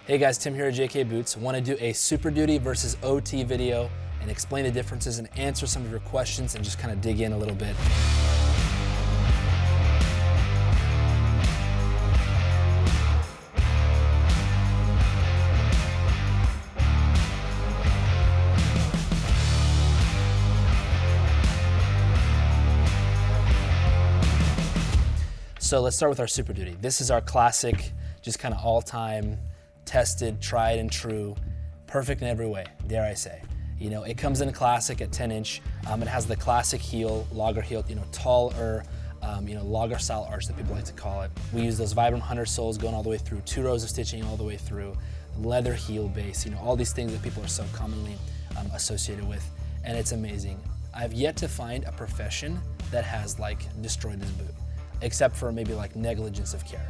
Hey guys, Tim here at JK Boots. I want to do a Superduty versus OT video and explain the differences and answer some of your questions and just kind of dig in a little bit. So let's start with our Superduty. This is our classic, just kind of all-time, tested, tried and true, perfect in every way, dare I say. You know, it comes in classic at 10-inch. It has the classic heel, logger heel, taller, logger style arch that people like to call it. We use those Vibram Hunter soles going all the way through, 2 rows of stitching all the way through, leather heel base, all these things that people are so commonly associated with, and it's amazing. I've yet to find a profession that has destroyed this boot, except for maybe negligence of care.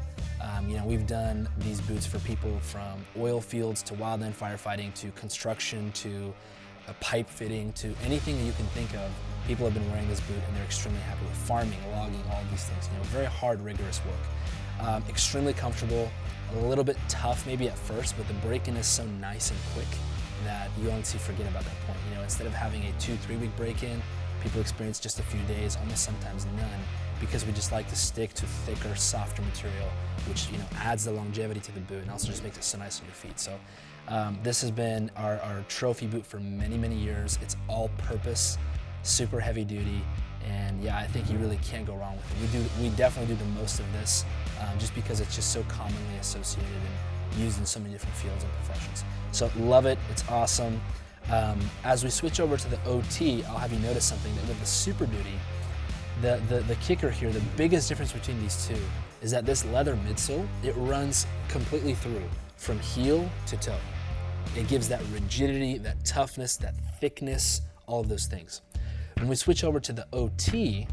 We've done these boots for people from oil fields to wildland firefighting to construction to a pipe fitting to anything that you can think of. People have been wearing this boot and they're extremely happy with farming, logging, all of these things. Very hard, rigorous work. Extremely comfortable, a little bit tough maybe at first, but the break-in is so nice and quick that you honestly forget about that point. Instead of having a 2-3 week break-in, people experience just a few days, almost sometimes none, because we just like to stick to thicker, softer material, which adds the longevity to the boot and also just makes it so nice on your feet. So this has been our trophy boot for many, many years. It's all-purpose, super heavy duty, and yeah, I think you really can't go wrong with it. We definitely do the most of this just because it's just so commonly associated and used in so many different fields and professions. So love it, it's awesome. As we switch over to the OT, I'll have you notice something, that with the Superduty, the kicker here, the biggest difference between these two is that this leather midsole, it runs completely through from heel to toe. It gives that rigidity, that toughness, that thickness, all of those things. When we switch over to the OT,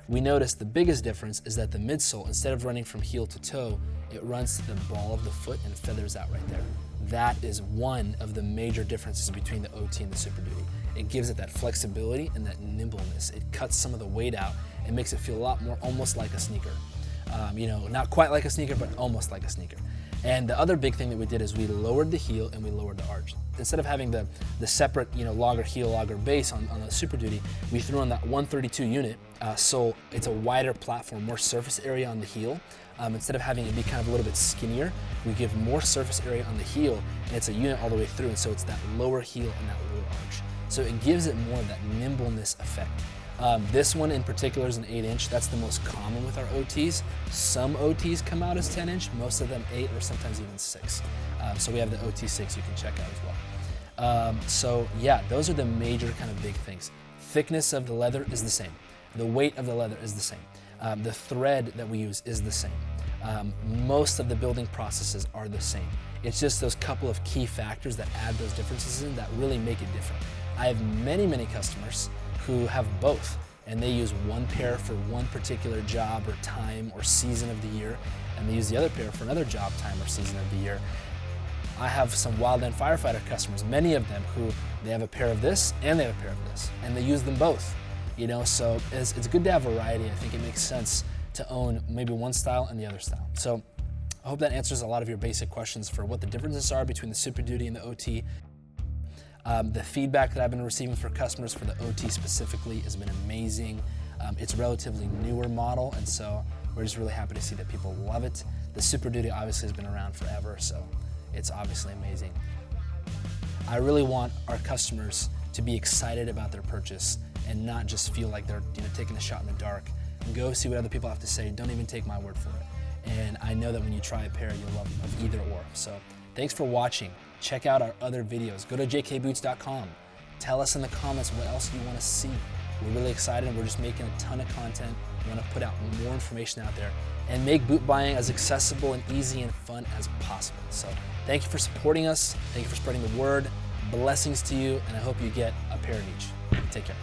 we notice the biggest difference is that the midsole, instead of running from heel to toe, it runs to the ball of the foot and feathers out right there. That is one of the major differences between the OT and the Superduty. It gives it that flexibility and that nimbleness. It cuts some of the weight out and makes it feel a lot more almost like a sneaker. Not quite like a sneaker, but almost like a sneaker. And the other big thing that we did is we lowered the heel and we lowered the arch. Instead of having the separate logger heel, logger base on the Superduty, we threw on that 132 unit sole. It's a wider platform, more surface area on the heel. Instead of having it be kind of a little bit skinnier, we give more surface area on the heel, and it's a unit all the way through, and so it's that lower heel and that lower arch. So it gives it more of that nimbleness effect. This one in particular is an 8-inch. That's the most common with our OTs. Some OTs come out as 10-inch, most of them 8 or sometimes even 6. So we have the OT6 you can check out as well. So yeah, those are the major kind of big things. Thickness of the leather is the same. The weight of the leather is the same. The thread that we use is the same. Most of the building processes are the same. It's just those couple of key factors that add those differences in that really make it different. I have many, many customers who have both, and they use one pair for one particular job or time or season of the year, and they use the other pair for another job, time, or season of the year. I have some wildland firefighter customers, many of them, who they have a pair of this and they have a pair of this, and they use them both. So it's good to have variety. I think it makes sense to own maybe one style and the other style. So I hope that answers a lot of your basic questions for what the differences are between the Superduty and the OT. The feedback that I've been receiving for customers for the OT specifically has been amazing. It's a relatively newer model, and so we're just really happy to see that people love it. The Superduty obviously has been around forever, so it's obviously amazing. I really want our customers to be excited about their purchase and not just feel like they're taking a shot in the dark. And go see what other people have to say. Don't even take my word for it. And I know that when you try a pair, you'll love either or. So thanks for watching. Check out our other videos. Go to jkboots.com. Tell us in the comments what else you want to see. We're really excited, and we're just making a ton of content. We want to put out more information out there and make boot buying as accessible and easy and fun as possible. So thank you for supporting us. Thank you for spreading the word. Blessings to you, and I hope you get a pair of each. Take care.